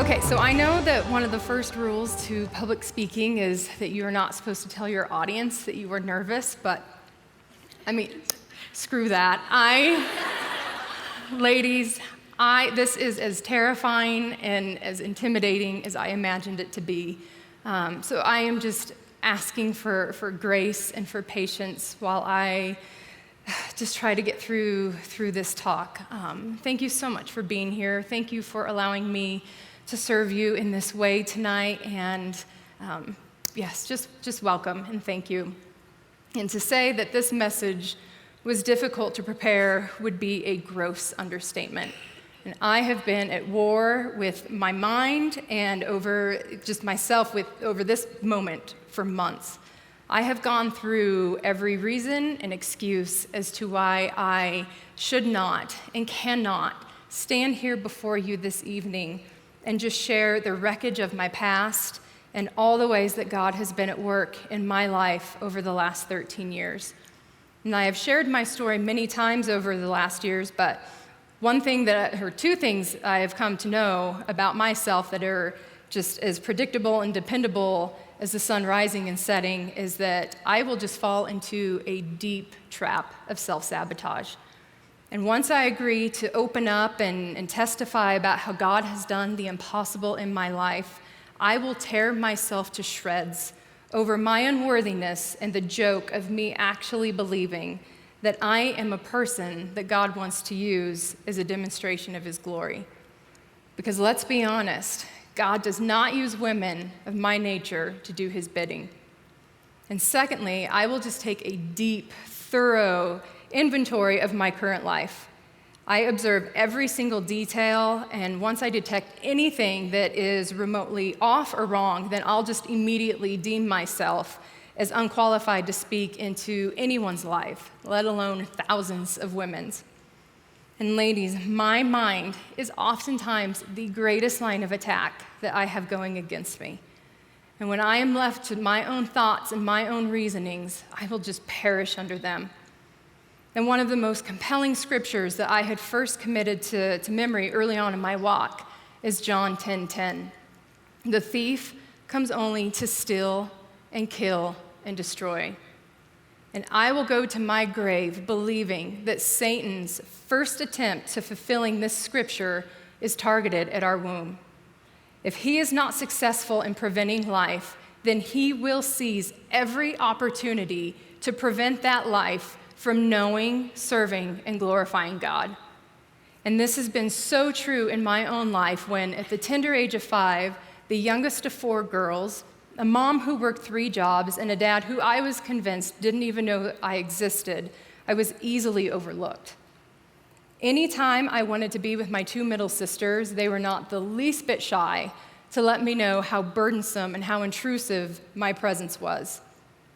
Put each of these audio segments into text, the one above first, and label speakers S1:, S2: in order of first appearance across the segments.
S1: Okay, so I know that one of the first rules to public speaking is that you're not supposed to tell your audience that you were nervous, but screw that. Ladies, this is as terrifying and as intimidating as I imagined it to be. So I am just asking for grace and for patience while I just try to get through this talk. Thank you so much for being here. Thank you for allowing me to serve you in this way tonight. And yes, just welcome and thank you. And to say that this message was difficult to prepare would be a gross understatement. And I have been at war with my mind and over just myself over this moment for months. I have gone through every reason and excuse as to why I should not and cannot stand here before you this evening and just share the wreckage of my past and all the ways that God has been at work in my life over the last 13 years. And I have shared my story many times over the last years, but two things I have come to know about myself that are just as predictable and dependable as the sun rising and setting is that I will just fall into a deep trap of self-sabotage. And once I agree to open up and testify about how God has done the impossible in my life, I will tear myself to shreds over my unworthiness and the joke of me actually believing that I am a person that God wants to use as a demonstration of his glory. Because let's be honest, God does not use women of my nature to do his bidding. And secondly, I will just take a deep, thorough inventory of my current life. I observe every single detail, and once I detect anything that is remotely off or wrong, then I'll just immediately deem myself as unqualified to speak into anyone's life, let alone thousands of women's. And ladies, my mind is oftentimes the greatest line of attack that I have going against me. And when I am left to my own thoughts and my own reasonings, I will just perish under them. And one of the most compelling scriptures that I had first committed to memory early on in my walk is John 10:10. The thief comes only to steal and kill and destroy. And I will go to my grave believing that Satan's first attempt to fulfilling this scripture is targeted at our womb. If he is not successful in preventing life, then he will seize every opportunity to prevent that life from knowing, serving, and glorifying God. And this has been so true in my own life when, at the tender age of 5, the youngest of 4 girls, a mom who worked 3 jobs, and a dad who I was convinced didn't even know I existed, I was easily overlooked. Anytime I wanted to be with my 2 middle sisters, they were not the least bit shy to let me know how burdensome and how intrusive my presence was.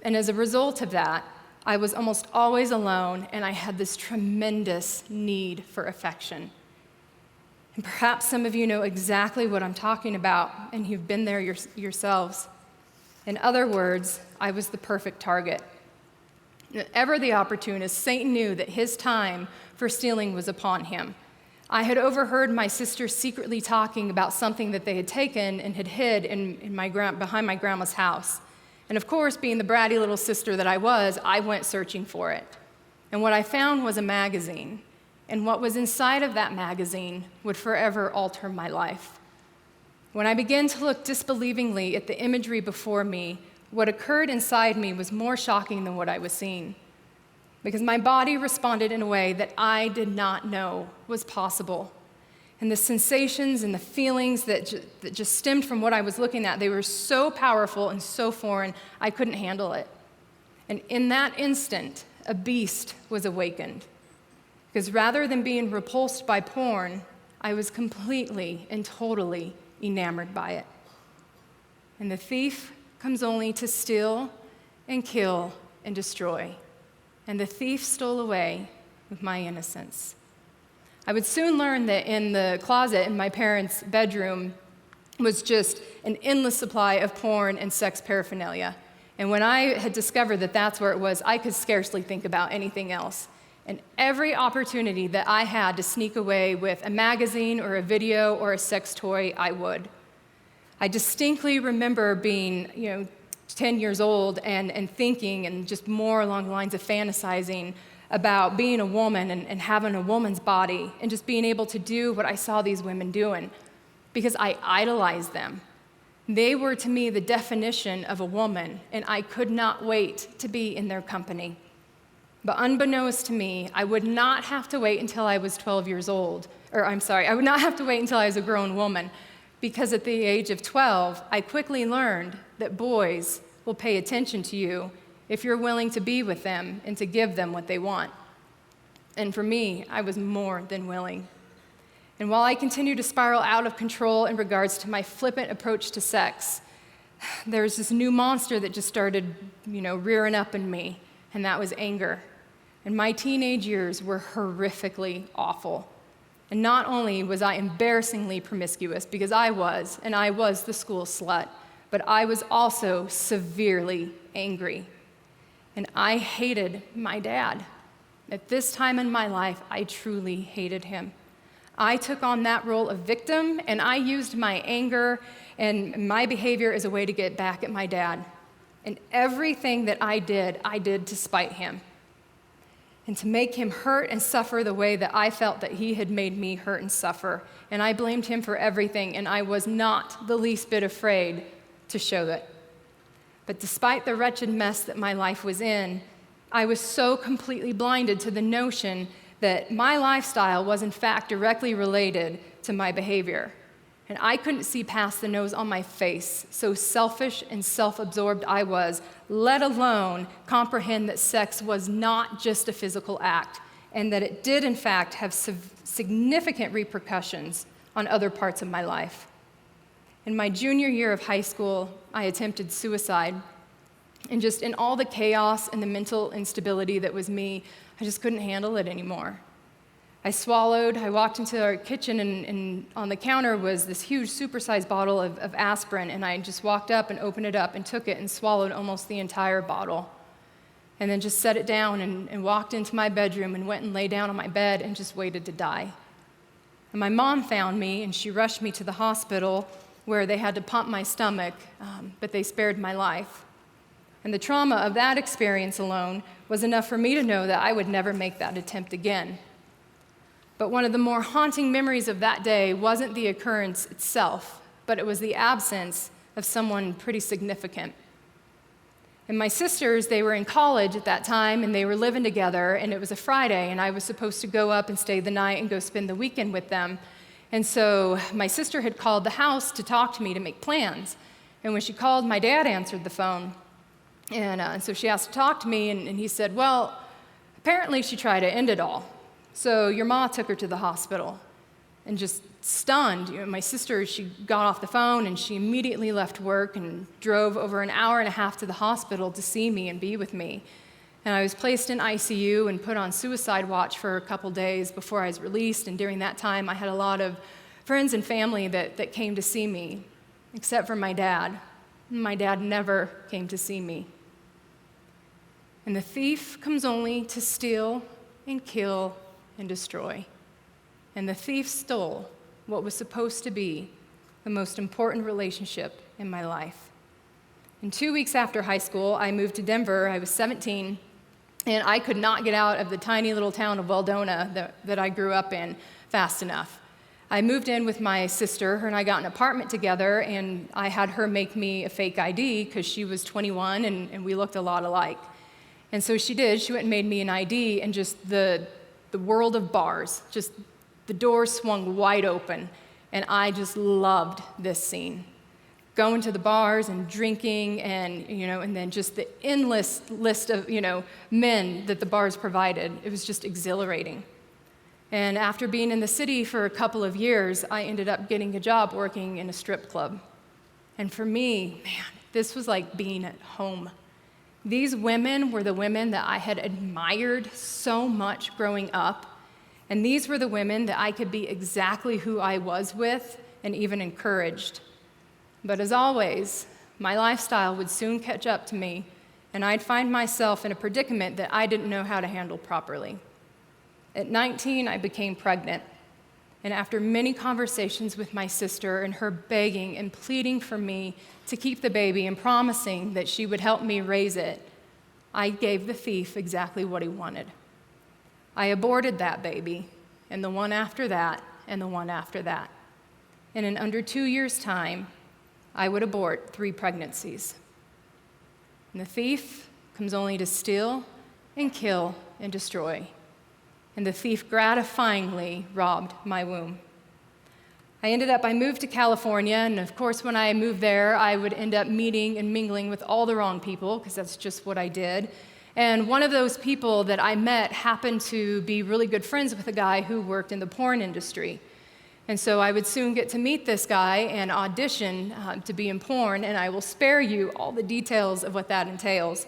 S1: And as a result of that, I was almost always alone, and I had this tremendous need for affection. And perhaps some of you know exactly what I'm talking about, and you've been there yourselves. In other words, I was the perfect target. Ever the opportunist, Satan knew that his time for stealing was upon him. I had overheard my sisters secretly talking about something that they had taken and had hid behind my grandma's house. And of course, being the bratty little sister that I was, I went searching for it. And what I found was a magazine. And what was inside of that magazine would forever alter my life. When I began to look disbelievingly at the imagery before me, what occurred inside me was more shocking than what I was seeing. Because my body responded in a way that I did not know was possible. And the sensations and the feelings that just stemmed from what I was looking at, they were so powerful and so foreign, I couldn't handle it. And in that instant, a beast was awakened. Because rather than being repulsed by porn, I was completely and totally enamored by it. And the thief comes only to steal and kill and destroy. And the thief stole away with my innocence. I would soon learn that in the closet in my parents' bedroom was just an endless supply of porn and sex paraphernalia. And when I had discovered that that's where it was, I could scarcely think about anything else. And every opportunity that I had to sneak away with a magazine or a video or a sex toy, I would. I distinctly remember being, 10 years old and thinking and just more along the lines of fantasizing about being a woman and having a woman's body and just being able to do what I saw these women doing because I idolized them. They were to me the definition of a woman, and I could not wait to be in their company. But unbeknownst to me, I would not have to wait until I was 12 years old. I would not have to wait until I was a grown woman, because at the age of 12, I quickly learned that boys will pay attention to you if you're willing to be with them and to give them what they want. And for me, I was more than willing. And while I continued to spiral out of control in regards to my flippant approach to sex, there was this new monster that just started, rearing up in me, and that was anger. And my teenage years were horrifically awful. And not only was I embarrassingly promiscuous, because I was the school slut, but I was also severely angry. And I hated my dad. At this time in my life, I truly hated him. I took on that role of victim, and I used my anger and my behavior as a way to get back at my dad. And everything that I did to spite him and to make him hurt and suffer the way that I felt that he had made me hurt and suffer. And I blamed him for everything, and I was not the least bit afraid to show it. But despite the wretched mess that my life was in, I was so completely blinded to the notion that my lifestyle was in fact directly related to my behavior. And I couldn't see past the nose on my face, so selfish and self-absorbed I was, let alone comprehend that sex was not just a physical act, and that it did in fact have significant repercussions on other parts of my life. In my junior year of high school, I attempted suicide. And just in all the chaos and the mental instability that was me, I just couldn't handle it anymore. I walked into our kitchen, and on the counter was this huge supersized bottle of aspirin, and I just walked up and opened it up and took it and swallowed almost the entire bottle. And then just set it down and walked into my bedroom and went and lay down on my bed and just waited to die. And my mom found me, and she rushed me to the hospital where they had to pump my stomach, but they spared my life. And the trauma of that experience alone was enough for me to know that I would never make that attempt again. But one of the more haunting memories of that day wasn't the occurrence itself, but it was the absence of someone pretty significant. And my sisters, they were in college at that time, and they were living together, and it was a Friday, and I was supposed to go up and stay the night and go spend the weekend with them. And so my sister had called the house to talk to me to make plans. And when she called, my dad answered the phone. And so she asked to talk to me, and he said, well, apparently she tried to end it all. So your ma took her to the hospital. And just stunned, my sister, she got off the phone, and she immediately left work and drove over an hour and a half to the hospital to see me and be with me. And I was placed in ICU and put on suicide watch for a couple days before I was released. And during that time, I had a lot of friends and family that came to see me, except for my dad. My dad never came to see me. And the thief comes only to steal and kill and destroy. And the thief stole what was supposed to be the most important relationship in my life. And 2 weeks after high school, I moved to Denver. I was 17, and I could not get out of the tiny little town of Weldona that I grew up in fast enough. I moved in with my sister. Her and I got an apartment together, and I had her make me a fake ID because she was 21, and we looked a lot alike. And so she did. She went and made me an ID, and just the world of bars, just the doors swung wide open, and I just loved this scene. Going to the bars and drinking, and then just the endless list of men that the bars provided. It was just exhilarating. And after being in the city for a couple of years, I ended up getting a job working in a strip club. And for me, man, this was like being at home. These women were the women that I had admired so much growing up, and these were the women that I could be exactly who I was with and even encouraged. But as always, my lifestyle would soon catch up to me, and I'd find myself in a predicament that I didn't know how to handle properly. At 19, I became pregnant. And after many conversations with my sister and her begging and pleading for me to keep the baby and promising that she would help me raise it, I gave the thief exactly what he wanted. I aborted that baby, and the one after that, and the one after that. And in under 2 years' time, I would abort 3 pregnancies. And the thief comes only to steal and kill and destroy. And the thief gratifyingly robbed my womb. I moved to California, and of course, when I moved there, I would end up meeting and mingling with all the wrong people, because that's just what I did. And one of those people that I met happened to be really good friends with a guy who worked in the porn industry. And so I would soon get to meet this guy and audition to be in porn, and I will spare you all the details of what that entails.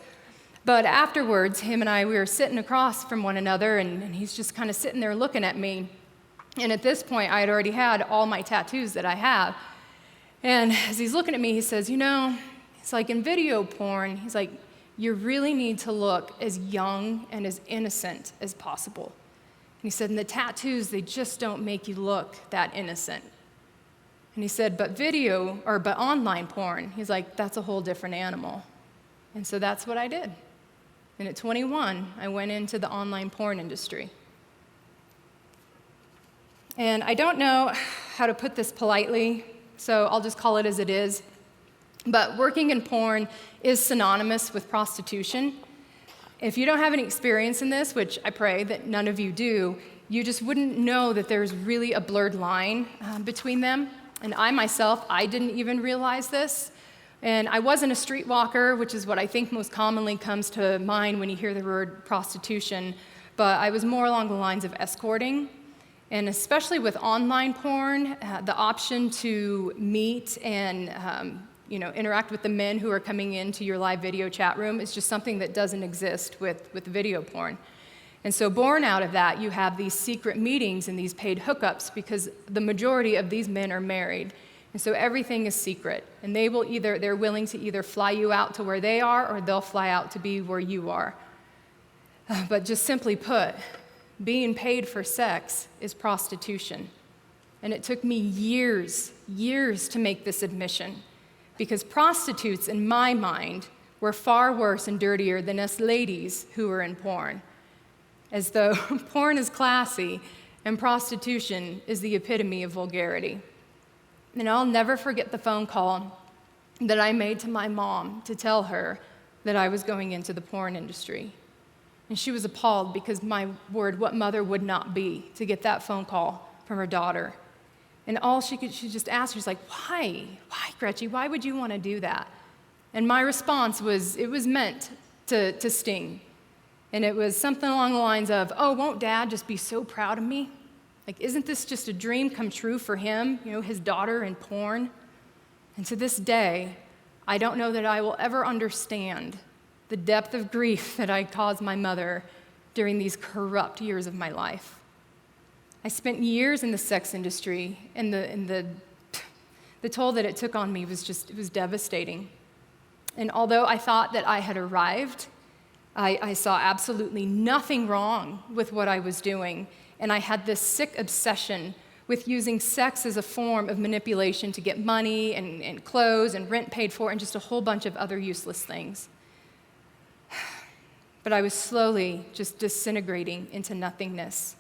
S1: But afterwards, him and I, we were sitting across from one another, and he's just kind of sitting there looking at me. And at this point, I had already had all my tattoos that I have. And as he's looking at me, he says, it's like in video porn, he's like, you really need to look as young and as innocent as possible. And he said, and the tattoos, they just don't make you look that innocent. And he said, but online porn, he's like, that's a whole different animal. And so that's what I did. And at 21, I went into the online porn industry. And I don't know how to put this politely, so I'll just call it as it is. But working in porn is synonymous with prostitution. If you don't have any experience in this, which I pray that none of you do, you just wouldn't know that there's really a blurred line between them. And I myself, I didn't even realize this. And I wasn't a streetwalker, which is what I think most commonly comes to mind when you hear the word prostitution, but I was more along the lines of escorting. And especially with online porn, the option to meet and interact with the men who are coming into your live video chat room is just something that doesn't exist with video porn. And so born out of that, you have these secret meetings and these paid hookups because the majority of these men are married. And so everything is secret. And they're willing to either fly you out to where they are or they'll fly out to be where you are. But just simply put, being paid for sex is prostitution. And it took me years to make this admission, because prostitutes, in my mind, were far worse and dirtier than us ladies who were in porn. As though porn is classy and prostitution is the epitome of vulgarity. And I'll never forget the phone call that I made to my mom to tell her that I was going into the porn industry. And she was appalled because, my word, what mother would not be to get that phone call from her daughter? And all she just asked her, she's like, why? Why, Gretchen? Why would you want to do that? And my response was, it was meant to sting. And it was something along the lines of, oh, won't Dad just be so proud of me? Like, isn't this just a dream come true for him, his daughter in porn? And to this day, I don't know that I will ever understand the depth of grief that I caused my mother during these corrupt years of my life. I spent years in the sex industry, and the toll that it took on me was devastating. And although I thought that I had arrived, I saw absolutely nothing wrong with what I was doing. And I had this sick obsession with using sex as a form of manipulation to get money and clothes and rent paid for and just a whole bunch of other useless things. But I was slowly just disintegrating into nothingness.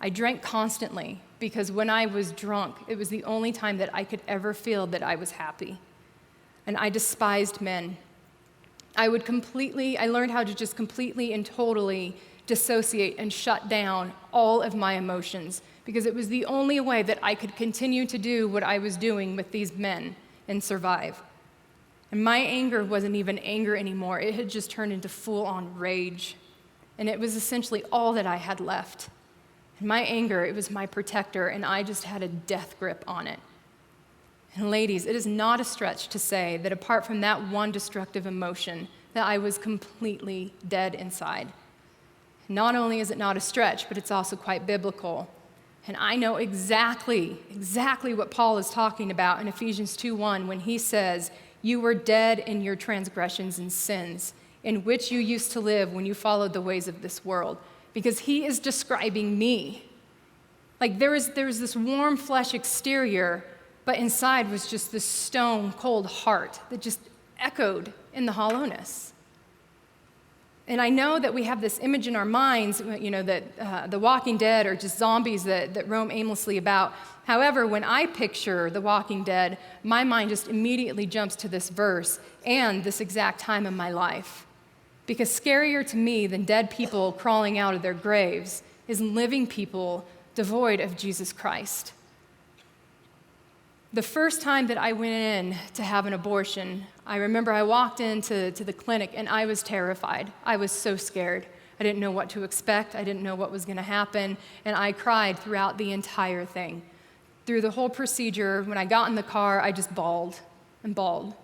S1: I drank constantly because when I was drunk, it was the only time that I could ever feel that I was happy. And I despised men. I learned how to just completely and totally dissociate and shut down all of my emotions because it was the only way that I could continue to do what I was doing with these men and survive. And my anger wasn't even anger anymore. It had just turned into full-on rage. And it was essentially all that I had left. And my anger, it was my protector, and I just had a death grip on it. And ladies, it is not a stretch to say that apart from that one destructive emotion, that I was completely dead inside. Not only is it not a stretch, but it's also quite biblical. And I know exactly what Paul is talking about in Ephesians 2:1 when he says, you were dead in your transgressions and sins, in which you used to live when you followed the ways of this world. Because he is describing me. Like there was this warm flesh exterior, but inside was just this stone cold heart that just echoed in the hollowness. And I know that we have this image in our minds, that the Walking Dead are just zombies that roam aimlessly about. However, when I picture the Walking Dead, my mind just immediately jumps to this verse and this exact time in my life. Because scarier to me than dead people crawling out of their graves is living people devoid of Jesus Christ. The first time that I went in to have an abortion, I remember I walked into the clinic and I was terrified. I was so scared. I didn't know what to expect. I didn't know what was going to happen. And I cried throughout the entire thing. Through the whole procedure, when I got in the car, I just bawled and bawled.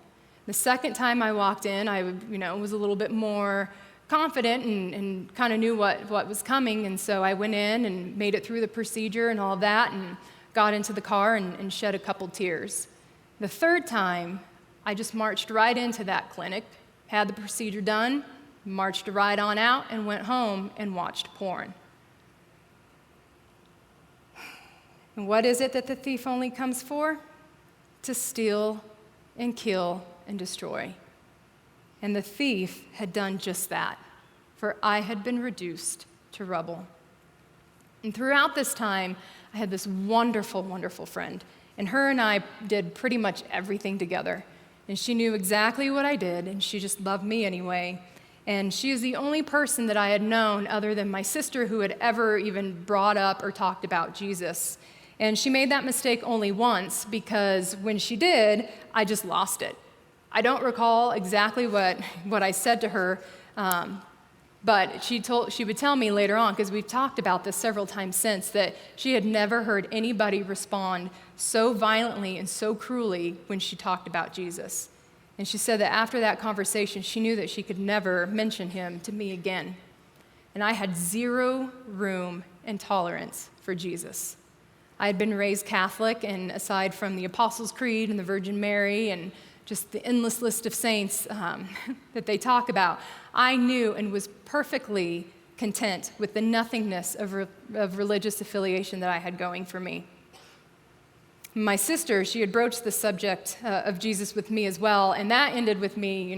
S1: The second time I walked in, I was a little bit more confident and kind of knew what was coming. And so I went in and made it through the procedure and all that and got into the car and shed a couple tears. The third time, I just marched right into that clinic, had the procedure done, marched right on out, and went home and watched porn. And what is it that the thief only comes for? To steal and kill and destroy. And the thief had done just that, for I had been reduced to rubble. And throughout this time, I had this wonderful, wonderful friend, and her and I did pretty much everything together. And she knew exactly what I did, and she just loved me anyway. And she is the only person that I had known other than my sister who had ever even brought up or talked about Jesus. And she made that mistake only once, because when she did, I just lost it. I don't recall exactly what I said to her, but she would tell me later on, because we've talked about this several times since, that she had never heard anybody respond so violently and so cruelly when she talked about Jesus. And she said that after that conversation, she knew that she could never mention him to me again. And I had zero room and tolerance for Jesus. I had been raised Catholic, and aside from the Apostles' Creed and the Virgin Mary and just the endless list of saints that they talk about, I knew and was perfectly content with the nothingness of religious affiliation that I had going for me. My sister, she had broached the subject of Jesus with me as well, and that ended with me,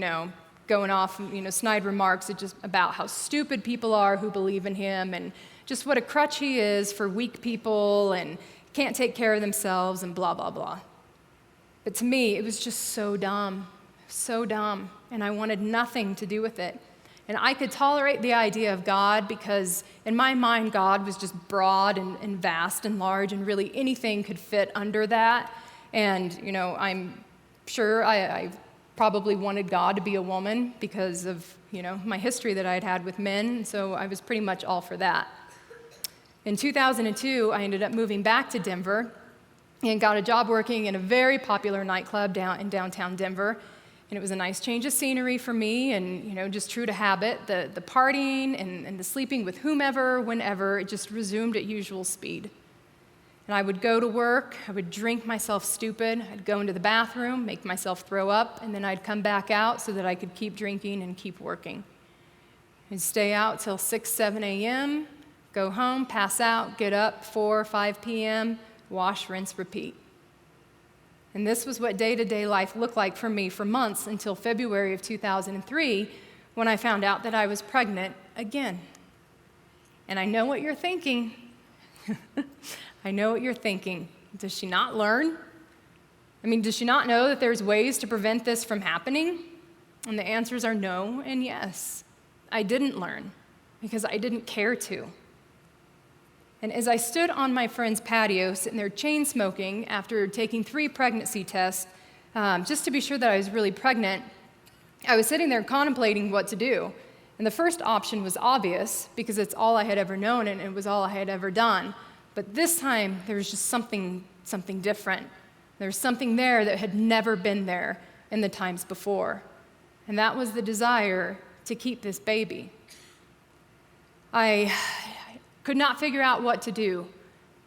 S1: going off, snide remarks just about how stupid people are who believe in him, and just what a crutch he is for weak people and can't take care of themselves and blah, blah, blah. But to me, it was just so dumb, and I wanted nothing to do with it. And I could tolerate the idea of God because in my mind, God was just broad and vast and large, and really anything could fit under that. And, I'm sure I probably wanted God to be a woman because of, my history that I had with men, so I was pretty much all for that. In 2002, I ended up moving back to Denver and got a job working in a very popular nightclub in downtown Denver. And it was a nice change of scenery for me, and just true to habit, the partying and the sleeping with whomever, whenever, it just resumed at usual speed. And I would go to work, I would drink myself stupid, I'd go into the bathroom, make myself throw up, and then I'd come back out so that I could keep drinking and keep working. I'd stay out till 6, 7 a.m., go home, pass out, get up 4 or 5 p.m., wash, rinse, repeat. And this was what day-to-day life looked like for me for months until February of 2003, when I found out that I was pregnant again. And I know what you're thinking. I know what you're thinking. Does she not learn? Does she not know that there's ways to prevent this from happening? And the answers are no and yes. I didn't learn because I didn't care to. And as I stood on my friend's patio, sitting there chain smoking after taking 3 pregnancy tests, just to be sure that I was really pregnant, I was sitting there contemplating what to do. And the first option was obvious because it's all I had ever known and it was all I had ever done. But this time, there was just something different. There was something there that had never been there in the times before. And that was the desire to keep this baby. I could not figure out what to do.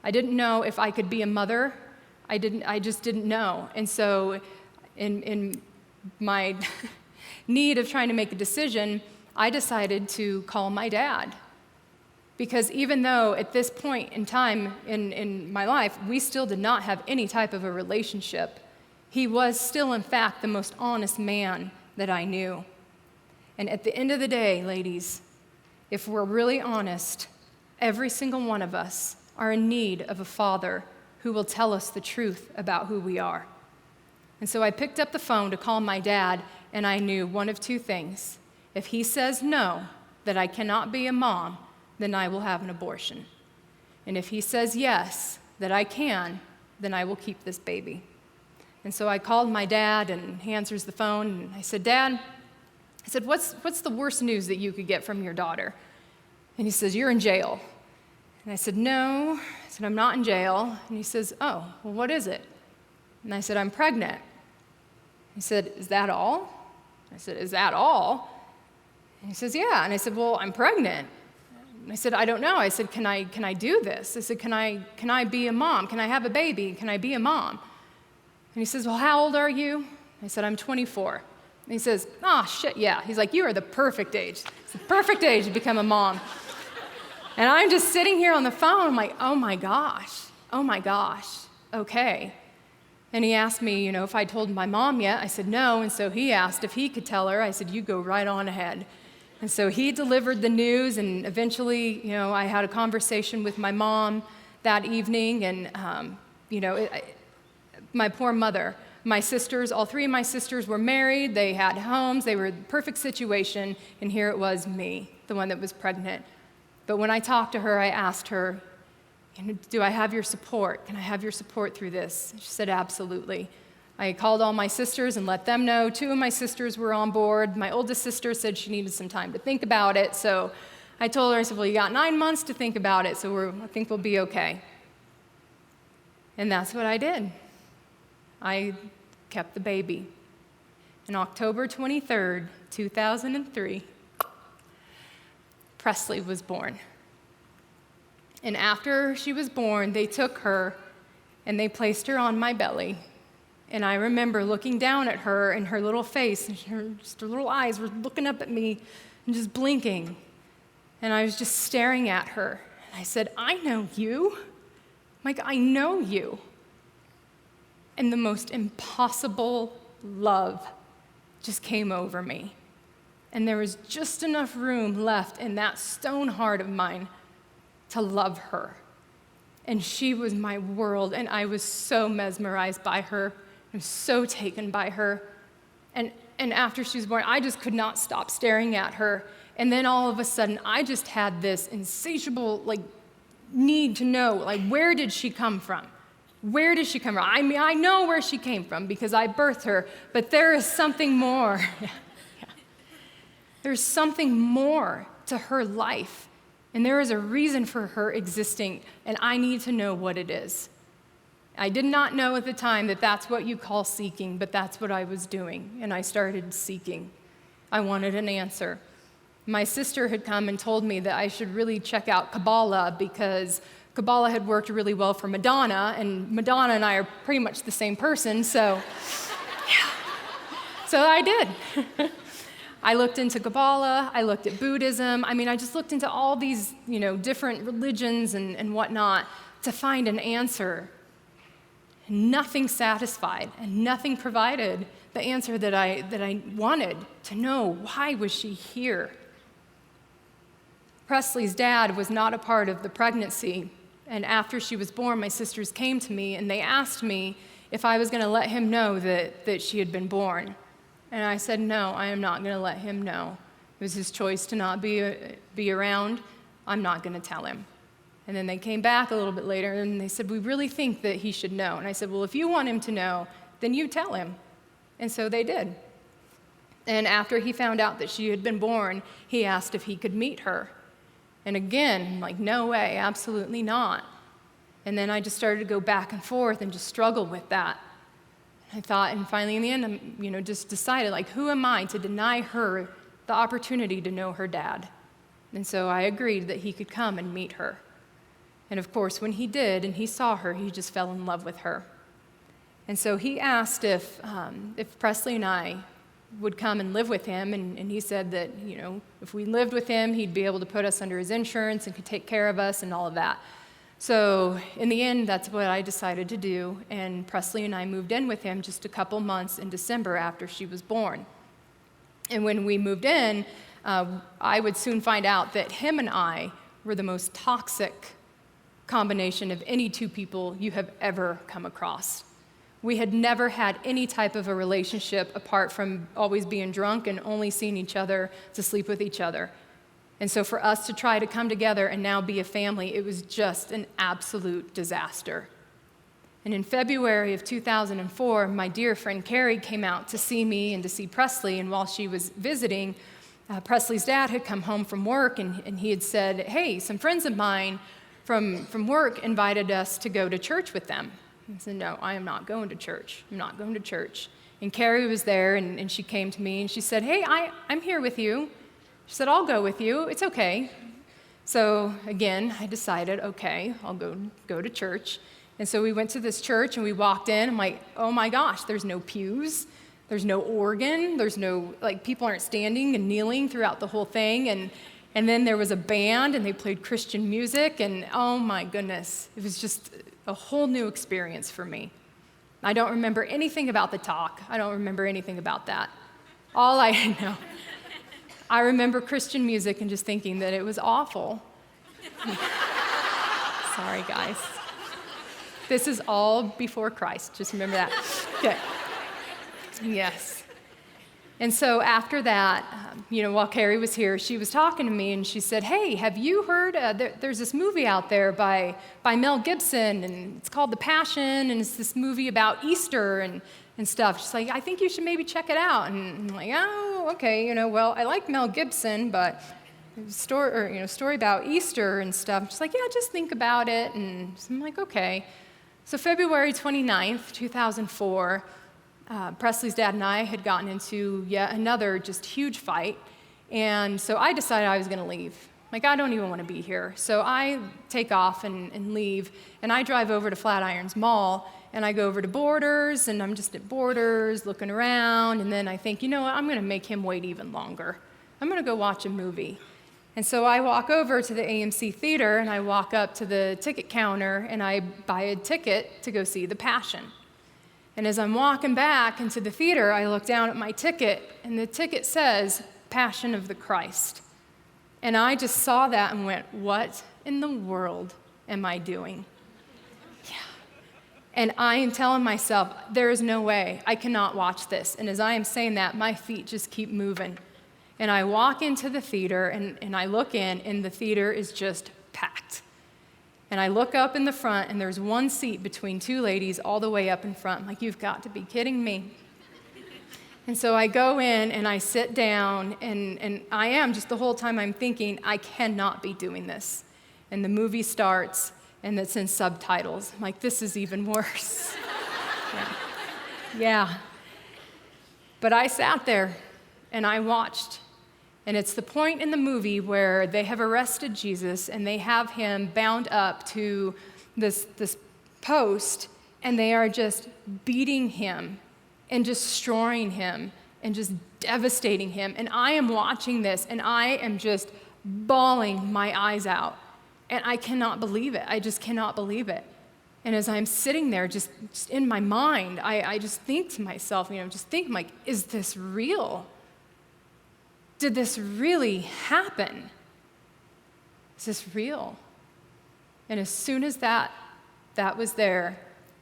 S1: I didn't know if I could be a mother. I just didn't know. And so in my need of trying to make a decision, I decided to call my dad. Because even though at this point in time in my life, we still did not have any type of a relationship, he was still, in fact, the most honest man that I knew. And at the end of the day, ladies, if we're really honest, every single one of us are in need of a father who will tell us the truth about who we are. And so I picked up the phone to call my dad, and I knew one of two things. If he says no, that I cannot be a mom, then I will have an abortion. And if he says yes, that I can, then I will keep this baby. And so I called my dad, and he answers the phone, and I said, Dad, I said, what's the worst news that you could get from your daughter? And he says, you're in jail. And I said, no. I said, I'm not in jail. And he says, oh, well, what is it? And I said, I'm pregnant. He said, is that all? I said, is that all? And he says, yeah. And I said, well, I'm pregnant. And I said, I don't know. I said, can I do this? I said, can I be a mom? Can I have a baby? Can I be a mom? And he says, well, how old are you? I said, I'm 24. And he says, oh, shit, yeah. He's like, you are the perfect age. It's the perfect age to become a mom. And I'm just sitting here on the phone. I'm like, oh my gosh, okay. And he asked me, if I told my mom yet. I said, no. And so he asked if he could tell her. I said, you go right on ahead. And so he delivered the news, and eventually, I had a conversation with my mom that evening, and, my poor mother, my sisters, all three of my sisters were married, they had homes, they were in the perfect situation, and here it was me, the one that was pregnant. But when I talked to her, I asked her, do I have your support? Can I have your support through this? She said, absolutely. I called all my sisters and let them know. 2 of my sisters were on board. My oldest sister said she needed some time to think about it. So I told her, I said, well, you got 9 months to think about it, so I think we'll be okay. And that's what I did. I kept the baby. On October 23rd, 2003, Presley was born. And after she was born, they took her and they placed her on my belly. And I remember looking down at her and her little face, and her little eyes were looking up at me and just blinking. And I was just staring at her. And I said, I know you. Like, I know you. And the most impossible love just came over me. And there was just enough room left in that stone heart of mine to love her. And she was my world, and I was so mesmerized by her. I was so taken by her. And after she was born, I just could not stop staring at her. And then all of a sudden, I just had this insatiable, need to know, where did she come from? Where did she come from? I mean, I know where she came from because I birthed her, but there is something more. There's something more to her life, and there is a reason for her existing, and I need to know what it is. I did not know at the time that that's what you call seeking, but that's what I was doing, and I started seeking. I wanted an answer. My sister had come and told me that I should really check out Kabbalah because Kabbalah had worked really well for Madonna, and Madonna and I are pretty much the same person, so yeah. So I did. I looked into Kabbalah, I looked at Buddhism. I just looked into all these, different religions and whatnot to find an answer. And nothing satisfied, and nothing provided the answer that I wanted to know. Why was she here? Presley's dad was not a part of the pregnancy, and after she was born, my sisters came to me, and they asked me if I was going to let him know that she had been born. And I said, no, I am not going to let him know. It was his choice to not be around. I'm not going to tell him. And then they came back a little bit later, and they said, we really think that he should know. And I said, well, if you want him to know, then you tell him. And so they did. And after he found out that she had been born, he asked if he could meet her. And again, no way, absolutely not. And then I just started to go back and forth and just struggle with that. I thought, and finally in the end, I just decided, who am I to deny her the opportunity to know her dad? And so I agreed that he could come and meet her. And of course, when he did and he saw her, he just fell in love with her. And so he asked if Presley and I would come and live with him, and he said that, if we lived with him, he'd be able to put us under his insurance and could take care of us and all of that. So in the end, that's what I decided to do, and Presley and I moved in with him just a couple months in December after she was born. And when we moved in, I would soon find out that him and I were the most toxic combination of any two people you have ever come across. We had never had any type of a relationship apart from always being drunk and only seeing each other to sleep with each other. And so for us to try to come together and now be a family, it was just an absolute disaster. And in February of 2004, my dear friend Carrie came out to see me and to see Presley, and while she was visiting, Presley's dad had come home from work, and he had said, hey, some friends of mine from work invited us to go to church with them. I said, no, I am not going to church. I'm not going to church. And Carrie was there, and she came to me, and she said, hey, I'm here with you. She said, I'll go with you. It's okay. So again, I decided, okay, I'll go to church. And so we went to this church, and we walked in. I'm like, oh my gosh, there's no pews. There's no organ. There's no, people aren't standing and kneeling throughout the whole thing. And then there was a band, and they played Christian music. And oh my goodness, it was just a whole new experience for me. I don't remember anything about the talk. I don't remember anything about that. All I know, I remember Christian music and just thinking that it was awful. Sorry, guys. This is all before Christ. Just remember that. Okay. Yes. And so after that, while Carrie was here, she was talking to me, and she said, hey, have you heard, there's this movie out there by Mel Gibson, and it's called The Passion, and it's this movie about Easter and stuff. She's like, I think you should maybe check it out. And I'm like, oh, okay, well, I like Mel Gibson, but story about Easter and stuff. She's like, yeah, just think about it. And so I'm like, okay. So February 29th, 2004, Presley's dad and I had gotten into yet another just huge fight, and so I decided I was going to leave. I don't even want to be here. So I take off and leave, and I drive over to Flatirons Mall, and I go over to Borders, and I'm just at Borders looking around, and then I think, what, I'm going to make him wait even longer. I'm going to go watch a movie. And so I walk over to the AMC theater, and I walk up to the ticket counter, and I buy a ticket to go see The Passion. And as I'm walking back into the theater, I look down at my ticket, and the ticket says, Passion of the Christ. And I just saw that and went, what in the world am I doing? Yeah. And I am telling myself, there is no way, I cannot watch this. And as I am saying that, my feet just keep moving. And I walk into the theater, and I look in, and the theater is just packed. And I look up in the front, and there's one seat between two ladies all the way up in front. I'm like, you've got to be kidding me. And so I go in, and I sit down, and I am, just the whole time I'm thinking, I cannot be doing this. And the movie starts, and it's in subtitles. I'm like, this is even worse. Yeah. But I sat there, and I watched. And it's the point in the movie where they have arrested Jesus, and they have him bound up to this post, and they are just beating him and destroying him and just devastating him. And I am watching this, and I am just bawling my eyes out. And I cannot believe it. I just cannot believe it. And as I'm sitting there, just in my mind, I just think to myself, like, is this real? Did this really happen? Is this real? And as soon as that was there,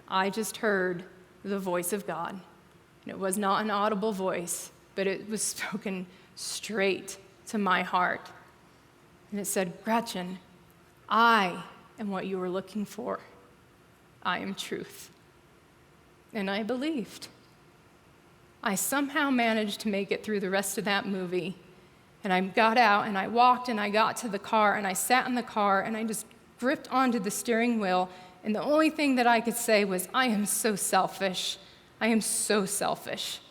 S1: I just heard the voice of God. And it was not an audible voice, but it was spoken straight to my heart. And it said, Gretchen, I am what you were looking for. I am truth. And I believed. I somehow managed to make it through the rest of that movie. And I got out, and I walked, and I got to the car, and I sat in the car, and I just gripped onto the steering wheel, and the only thing that I could say was, I am so selfish. I am so selfish.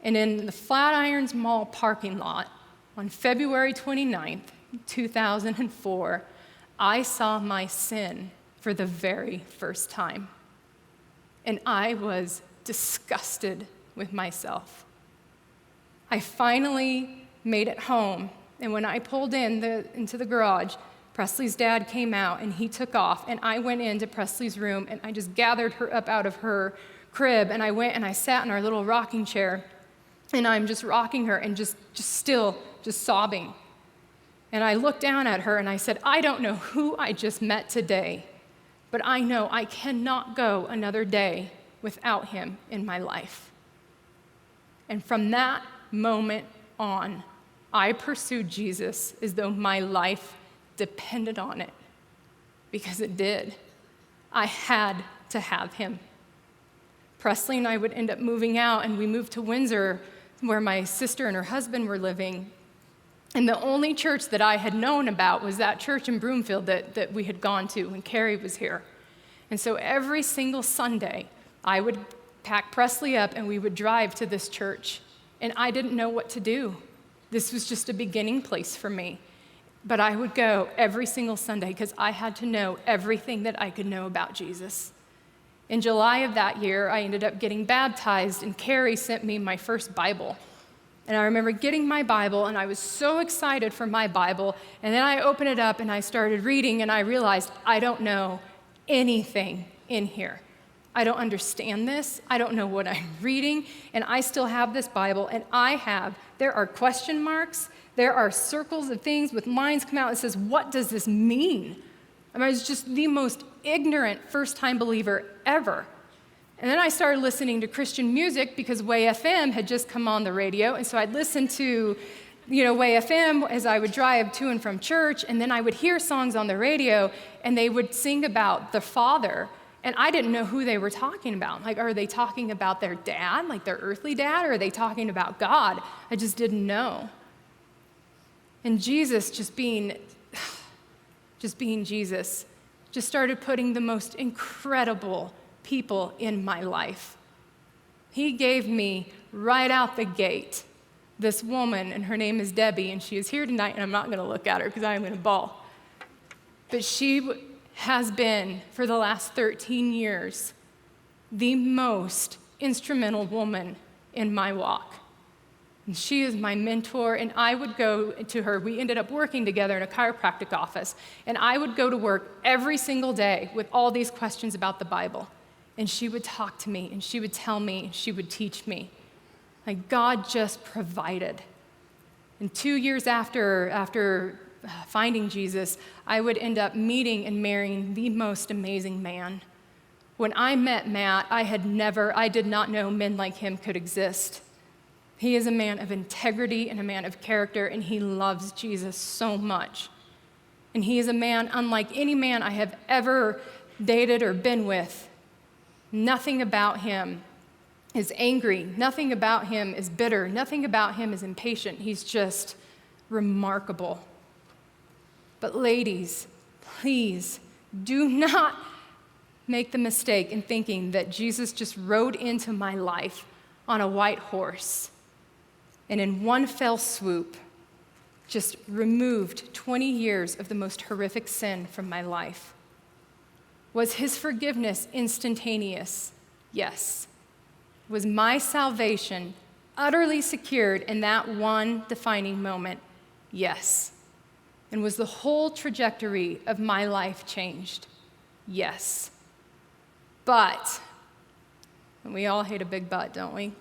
S1: And in the Flatirons Mall parking lot on February 29th, 2004, I saw my sin for the very first time. And I was disgusted with myself. I finally made it home. And when I pulled into the garage, Presley's dad came out and he took off. And I went into Presley's room and I just gathered her up out of her crib. And I went and I sat in our little rocking chair. And I'm just rocking her and just sobbing. And I looked down at her and I said, I don't know who I just met today, but I know I cannot go another day without him in my life. And from that moment on, I pursued Jesus as though my life depended on it, because it did. I had to have him. Presley and I would end up moving out, and we moved to Windsor, where my sister and her husband were living. And the only church that I had known about was that church in Broomfield that we had gone to when Carrie was here. And so every single Sunday, I would pack Presley up and we would drive to this church. And I didn't know what to do. This was just a beginning place for me. But I would go every single Sunday because I had to know everything that I could know about Jesus. In July of that year, I ended up getting baptized, and Carrie sent me my first Bible. And I remember getting my Bible, and I was so excited for my Bible. And then I opened it up, and I started reading, and I realized I don't know anything in here. I don't understand this. I don't know what I'm reading. And I still have this Bible, and there are question marks. There are circles of things with lines come out and says, what does this mean? I mean, I was just the most ignorant first-time believer ever. And then I started listening to Christian music because Way FM had just come on the radio. And so I'd listen to, Way FM as I would drive to and from church. And then I would hear songs on the radio, and they would sing about the Father. And I didn't know who they were talking about. Like, are they talking about their dad, like their earthly dad, or are they talking about God? I just didn't know. And Jesus, just being Jesus, just started putting the most incredible people in my life. He gave me right out the gate this woman, and her name is Debbie, and she is here tonight, and I'm not going to look at her because I'm going to bawl. But she has been, for the last 13 years, the most instrumental woman in my walk. And she is my mentor, and I would go to her. We ended up working together in a chiropractic office, and I would go to work every single day with all these questions about the Bible. And she would talk to me, and she would tell me, and she would teach me. Like, God just provided. And 2 years after finding Jesus, I would end up meeting and marrying the most amazing man. When I met Matt, I did not know men like him could exist. He is a man of integrity and a man of character, and he loves Jesus so much. And he is a man unlike any man I have ever dated or been with. Nothing about him is angry. Nothing about him is bitter. Nothing about him is impatient. He's just remarkable. But ladies, please do not make the mistake in thinking that Jesus just rode into my life on a white horse and in one fell swoop just removed 20 years of the most horrific sin from my life. Was his forgiveness instantaneous? Yes. Was my salvation utterly secured in that one defining moment? Yes. And was the whole trajectory of my life changed? Yes. But, and we all hate a big but, don't we?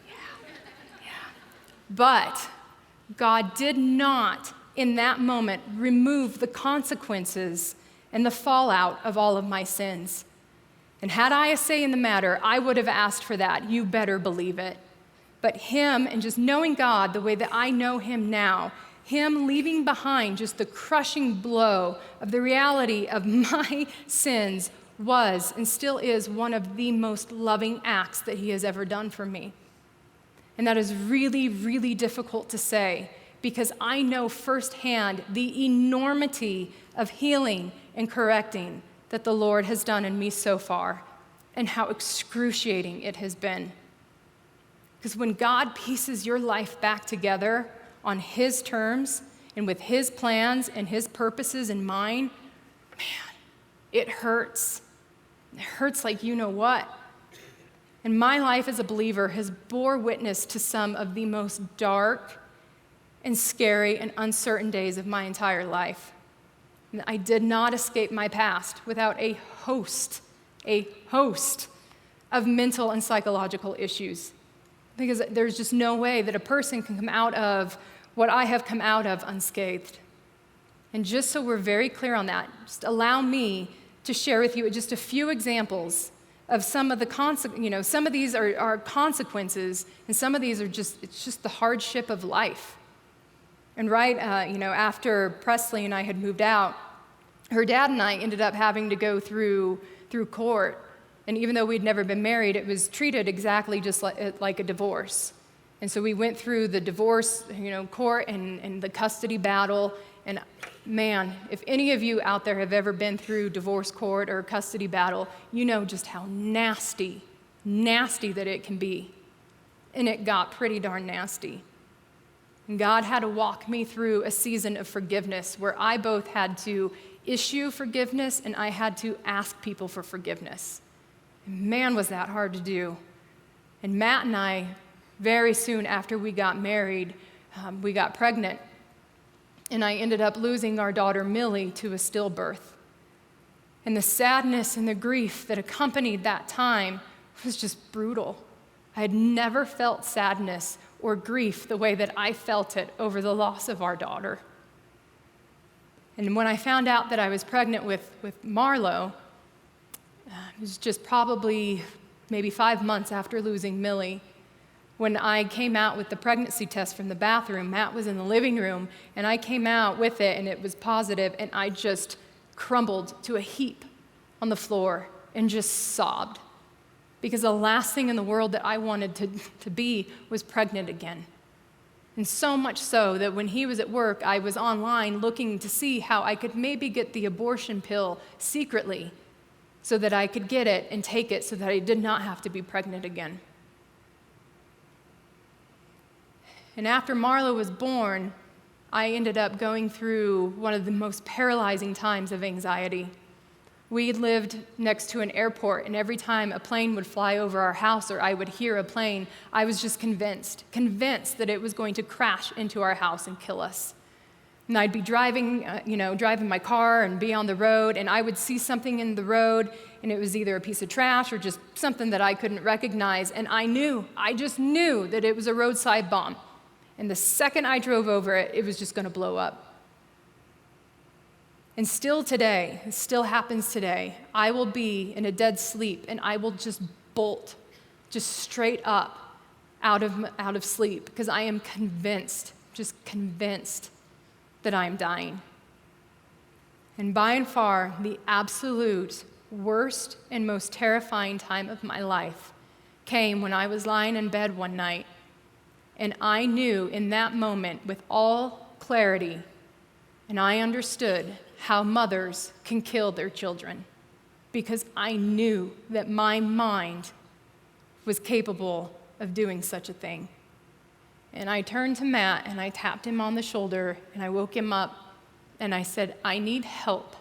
S1: Yeah. But God did not, in that moment, remove the consequences and the fallout of all of my sins. And had I a say in the matter, I would have asked for that. You better believe it. But him, and just knowing God the way that I know him now, him leaving behind just the crushing blow of the reality of my sins was and still is one of the most loving acts that he has ever done for me. And that is really, really difficult to say because I know firsthand the enormity of healing and correcting that the Lord has done in me so far and how excruciating it has been. Because when God pieces your life back together on his terms and with his plans and his purposes in mind, man, it hurts. It hurts like you know what. And my life as a believer has bore witness to some of the most dark and scary and uncertain days of my entire life. And I did not escape my past without a host of mental and psychological issues. Because there's just no way that a person can come out of what I have come out of unscathed. And just so we're very clear on that, just allow me to share with you just a few examples of some of the some of these are consequences, and some of these are it's just the hardship of life. And after Presley and I had moved out, her dad and I ended up having to go through court. And even though we'd never been married, it was treated exactly just like a divorce. And so we went through the divorce, court and the custody battle. And man, if any of you out there have ever been through divorce court or custody battle, you know just how nasty that it can be. And it got pretty darn nasty. And God had to walk me through a season of forgiveness where I both had to issue forgiveness and I had to ask people for forgiveness. And man, was that hard to do. And Matt and I, very soon after we got married, we got pregnant. And I ended up losing our daughter Millie to a stillbirth. And the sadness and the grief that accompanied that time was just brutal. I had never felt sadness or grief the way that I felt it over the loss of our daughter. And when I found out that I was pregnant with Marlo, it was just probably maybe 5 months after losing Millie. When I came out with the pregnancy test from the bathroom, Matt was in the living room, and I came out with it, and it was positive, and I just crumbled to a heap on the floor and just sobbed. Because the last thing in the world that I wanted to be was pregnant again. And so much so that when he was at work, I was online looking to see how I could maybe get the abortion pill secretly so that I could get it and take it so that I did not have to be pregnant again. And after Marlo was born, I ended up going through one of the most paralyzing times of anxiety. We lived next to an airport, and every time a plane would fly over our house or I would hear a plane, I was just convinced that it was going to crash into our house and kill us. And I'd be driving my car and be on the road, and I would see something in the road, and it was either a piece of trash or just something that I couldn't recognize, and I just knew that it was a roadside bomb. And the second I drove over it, it was just going to blow up. And still today, it still happens today, I will be in a dead sleep and I will just bolt, just straight up out of sleep because I am convinced that I am dying. And by and far, the absolute worst and most terrifying time of my life came when I was lying in bed one night. And I knew in that moment with all clarity, and I understood how mothers can kill their children because I knew that my mind was capable of doing such a thing. And I turned to Matt and I tapped him on the shoulder and I woke him up and I said, I need help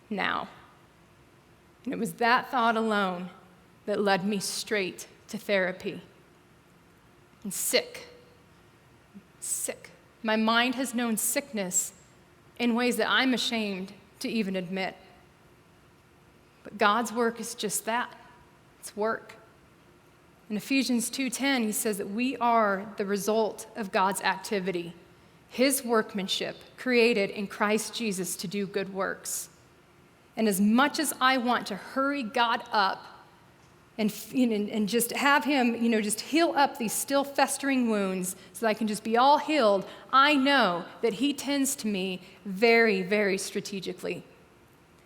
S1: now. And it was that thought alone that led me straight to therapy. And sick. My mind has known sickness in ways that I'm ashamed to even admit. But God's work is just that. It's work. In Ephesians 2:10, he says that we are the result of God's activity, his workmanship created in Christ Jesus to do good works. And as much as I want to hurry God up and just have him, just heal up these still festering wounds so that I can just be all healed, I know that he tends to me very, very strategically.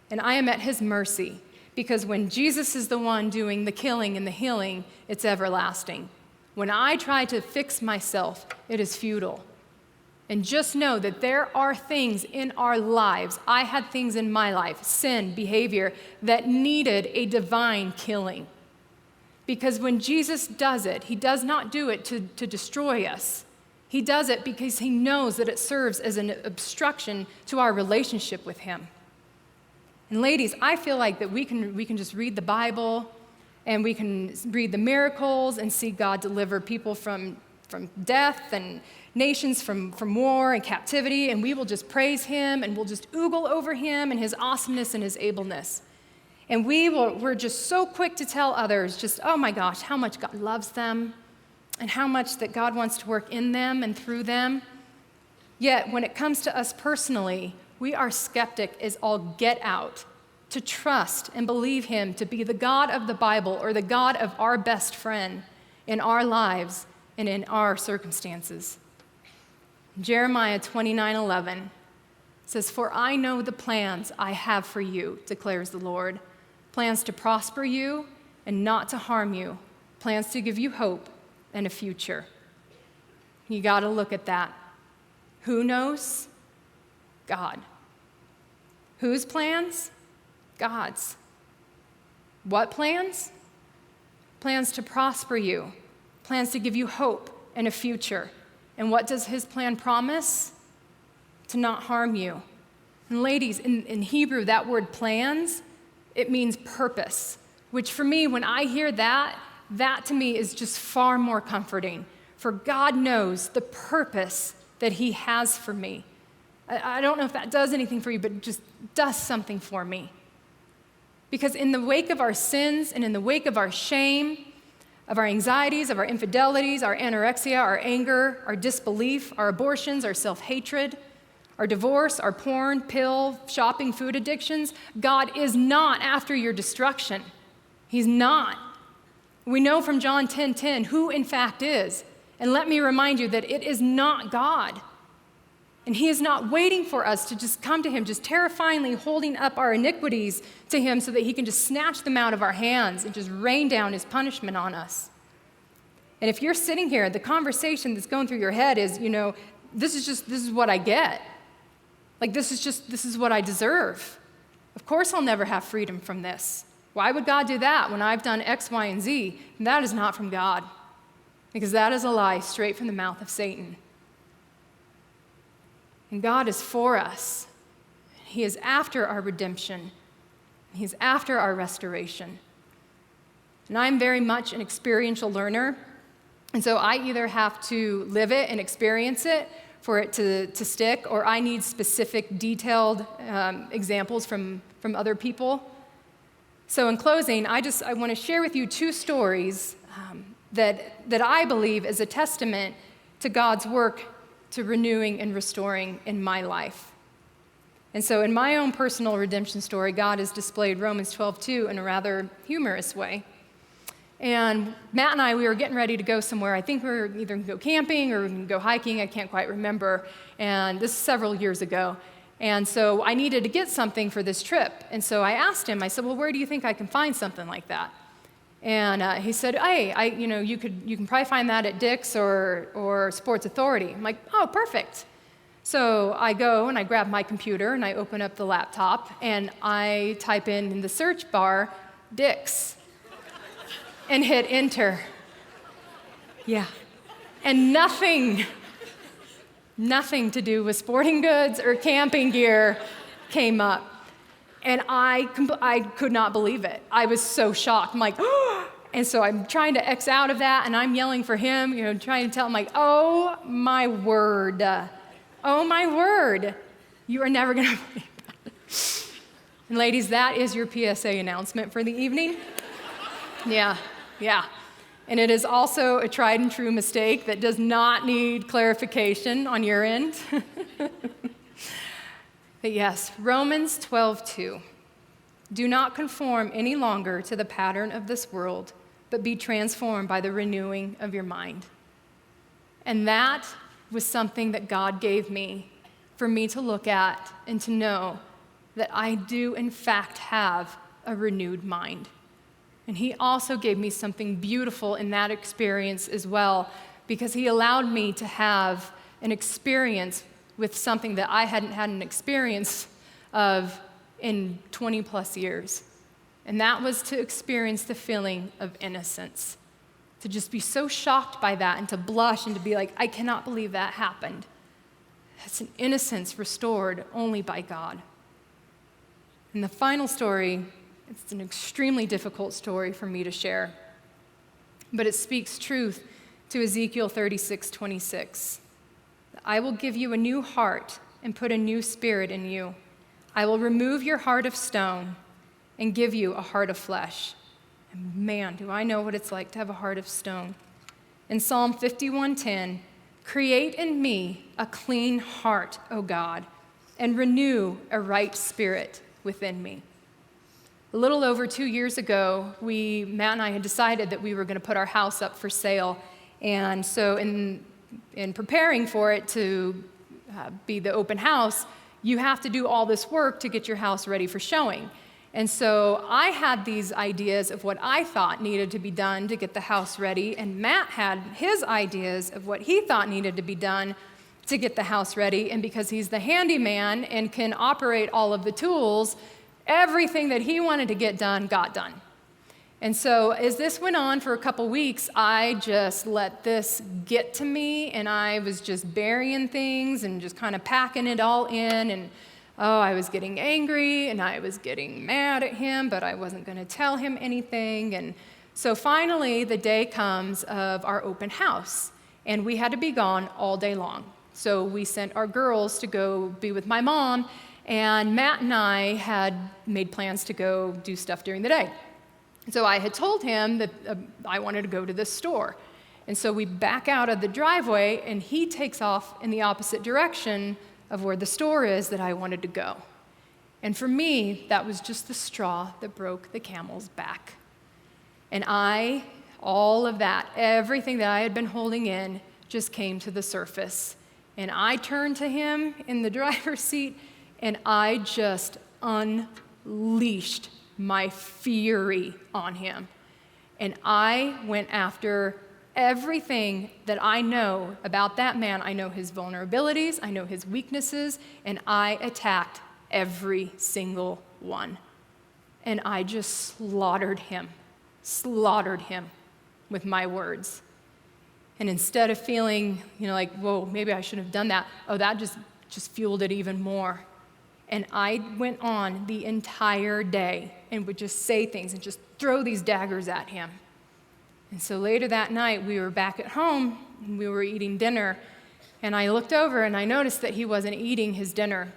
S1: And I am at his mercy because when Jesus is the one doing the killing and the healing, it's everlasting. When I try to fix myself, it is futile. And just know that there are things in our lives, I had things in my life, sin, behavior, that needed a divine killing. Because when Jesus does it, he does not do it to destroy us. He does it because he knows that it serves as an obstruction to our relationship with him. And ladies, I feel like that we can just read the Bible And we can read the miracles and see God deliver people from death and nations from war and captivity, and we will just praise him and we'll just oogle over him and his awesomeness and his ableness. And we're just so quick to tell others just, oh my gosh, how much God loves them and how much that God wants to work in them and through them. Yet when it comes to us personally, we are skeptic as all get out to trust and believe him to be the God of the Bible or the God of our best friend in our lives and in our circumstances. Jeremiah 29:11 says, "For I know the plans I have for you, declares the Lord, plans to prosper you and not to harm you, plans to give you hope and a future." You got to look at that. Who knows? God. Whose plans? God's. What plans? Plans to prosper you, plans to give you hope and a future. And what does his plan promise? To not harm you. And ladies, in Hebrew, that word plans, it means purpose, which for me, when I hear that to me is just far more comforting. For God knows the purpose that he has for me. I don't know if that does anything for you, but it just does something for me. Because in the wake of our sins and in the wake of our shame, of our anxieties, of our infidelities, our anorexia, our anger, our disbelief, our abortions, our self-hatred, our divorce, our porn, pill, shopping, food addictions, God is not after your destruction. He's not. We know from John 10:10 who in fact is. And let me remind you that it is not God. And he is not waiting for us to just come to him, just terrifyingly holding up our iniquities to him so that he can just snatch them out of our hands and just rain down his punishment on us. And if you're sitting here, the conversation that's going through your head is, this is what I get. Like, this is what I deserve. Of course I'll never have freedom from this. Why would God do that when I've done X, Y, and Z? And that is not from God, because that is a lie straight from the mouth of Satan. And God is for us. He is after our redemption. He's after our restoration. And I'm very much an experiential learner. And so I either have to live it and experience it for it to stick, or I need specific, detailed examples from other people. So in closing, I want to share with you two stories that I believe is a testament to God's work to renewing and restoring in my life. And so in my own personal redemption story, God has displayed Romans 12:2 in a rather humorous way. And Matt and I, we were getting ready to go somewhere. I think we were either going to go camping or go hiking. I can't quite remember. And this is several years ago. And so I needed to get something for this trip. And so I asked him, I said, well, where do you think I can find something like that? And he said, hey, you can probably find that at Dick's or Sports Authority. I'm like, oh, perfect. So I go and I grab my computer and I open up the laptop and I type in the search bar, Dick's, and hit enter. Yeah. And nothing to do with sporting goods or camping gear came up. And I could not believe it. I was so shocked. I'm like, oh! And so I'm trying to X out of that, and I'm yelling for him, trying to tell him, like, oh, my word. Oh, my word. You are never going to believe that. And ladies, that is your PSA announcement for the evening. Yeah. And it is also a tried and true mistake that does not need clarification on your end. But yes, Romans 12:2. Do not conform any longer to the pattern of this world, but be transformed by the renewing of your mind. And that was something that God gave me for me to look at and to know that I do, in fact, have a renewed mind. And he also gave me something beautiful in that experience as well, because he allowed me to have an experience with something that I hadn't had an experience of in 20 plus years. And that was to experience the feeling of innocence, to just be so shocked by that and to blush and to be like, I cannot believe that happened. It's an innocence restored only by God. And the final story It's an extremely difficult story for me to share, but it speaks truth to Ezekiel 36:26. I will give you a new heart and put a new spirit in you. I will remove your heart of stone and give you a heart of flesh. And man, do I know what it's like to have a heart of stone. In Psalm 51:10, create in me a clean heart, O God, and renew a right spirit within me. A little over 2 years ago, Matt and I had decided that we were going to put our house up for sale. And so in preparing for it to be the open house, you have to do all this work to get your house ready for showing. And so I had these ideas of what I thought needed to be done to get the house ready, and Matt had his ideas of what he thought needed to be done to get the house ready. And because he's the handyman and can operate all of the tools, everything that he wanted to get done got done. And so as this went on for a couple weeks, I just let this get to me, and I was just burying things and just kind of packing it all in. And I was getting angry, and I was getting mad at him, but I wasn't going to tell him anything. And so finally, the day comes of our open house, and we had to be gone all day long. So we sent our girls to go be with my mom, and Matt and I had made plans to go do stuff during the day. So I had told him that I wanted to go to this store. And so we back out of the driveway, and he takes off in the opposite direction of where the store is that I wanted to go. And for me, that was just the straw that broke the camel's back. And all of that, everything that I had been holding in, just came to the surface. And I turned to him in the driver's seat, and I just unleashed my fury on him. And I went after everything that I know about that man. I know his vulnerabilities, I know his weaknesses, and I attacked every single one. And I just slaughtered him with my words. And instead of feeling, like, whoa, maybe I shouldn't have done that, that just fueled it even more. And I went on the entire day and would just say things and just throw these daggers at him. And so later that night, we were back at home, and we were eating dinner, and I looked over and I noticed that he wasn't eating his dinner.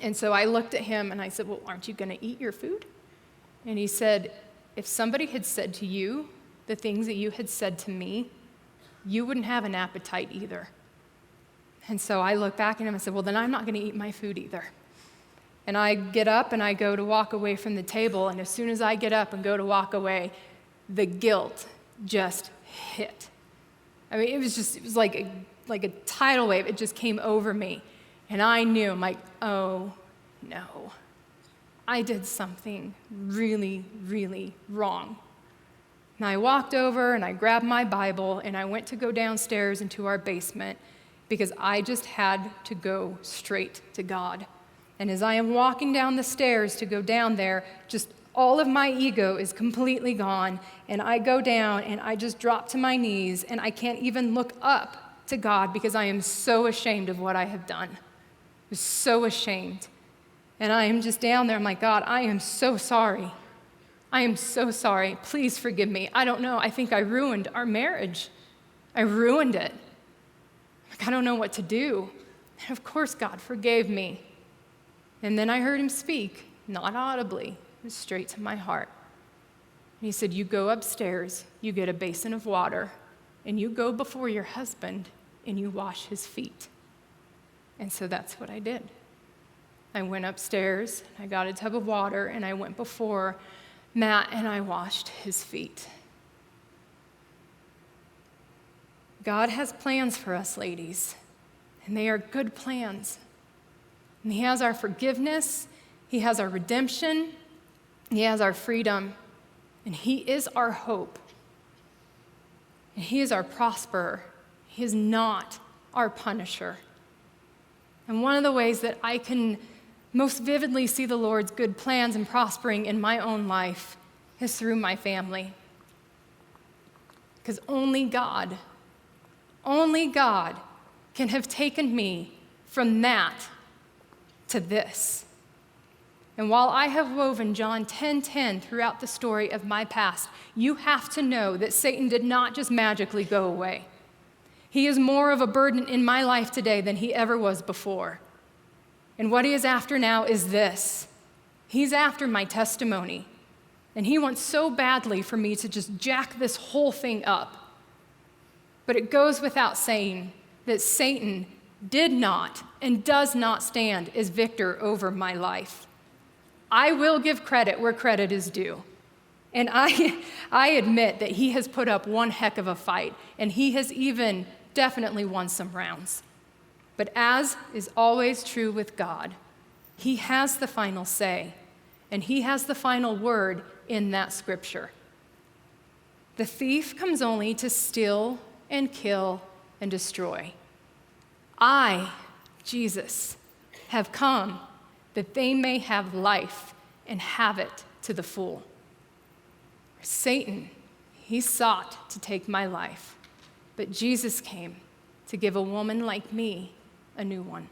S1: And so I looked at him and I said, well, aren't you going to eat your food? And he said, if somebody had said to you the things that you had said to me, you wouldn't have an appetite either. And so I looked back at him and said, well, then I'm not going to eat my food either. And I get up and I go to walk away from the table, and as soon as I get up and go to walk away, the guilt just hit. I mean, it was like a tidal wave. It just came over me. And I knew, I'm like, oh no, I did something really, really wrong. And I walked over and I grabbed my Bible and I went to go downstairs into our basement because I just had to go straight to God. And as I am walking down the stairs to go down there, just all of my ego is completely gone, and I go down and I just drop to my knees, and I can't even look up to God because I am so ashamed of what I have done. I was so ashamed. And I am just down there, I'm like, God, I am so sorry. I am so sorry. Please forgive me. I don't know. I think I ruined our marriage. I ruined it. Like, I don't know what to do. And of course, God forgave me. And then I heard him speak, not audibly, it was straight to my heart. And he said, you go upstairs, you get a basin of water, and you go before your husband and you wash his feet. And so that's what I did. I went upstairs, I got a tub of water, and I went before Matt and I washed his feet. God has plans for us, ladies, and they are good plans. And he has our forgiveness, he has our redemption, he has our freedom, and he is our hope. And he is our prosperer. He is not our punisher. And one of the ways that I can most vividly see the Lord's good plans and prospering in my own life is through my family. Because only God can have taken me from that to this. And while I have woven John 10:10 throughout the story of my past, you have to know that Satan did not just magically go away. He is more of a burden in my life today than he ever was before. And what he is after now is this. He's after my testimony. And he wants so badly for me to just jack this whole thing up. But it goes without saying that Satan did not and does not stand as victor over my life. I will give credit where credit is due. And I admit that he has put up one heck of a fight, and he has even definitely won some rounds. But as is always true with God, he has the final say, and he has the final word in that scripture. The thief comes only to steal and kill and destroy. I, Jesus, have come that they may have life and have it to the full. Satan, he sought to take my life, but Jesus came to give a woman like me a new one.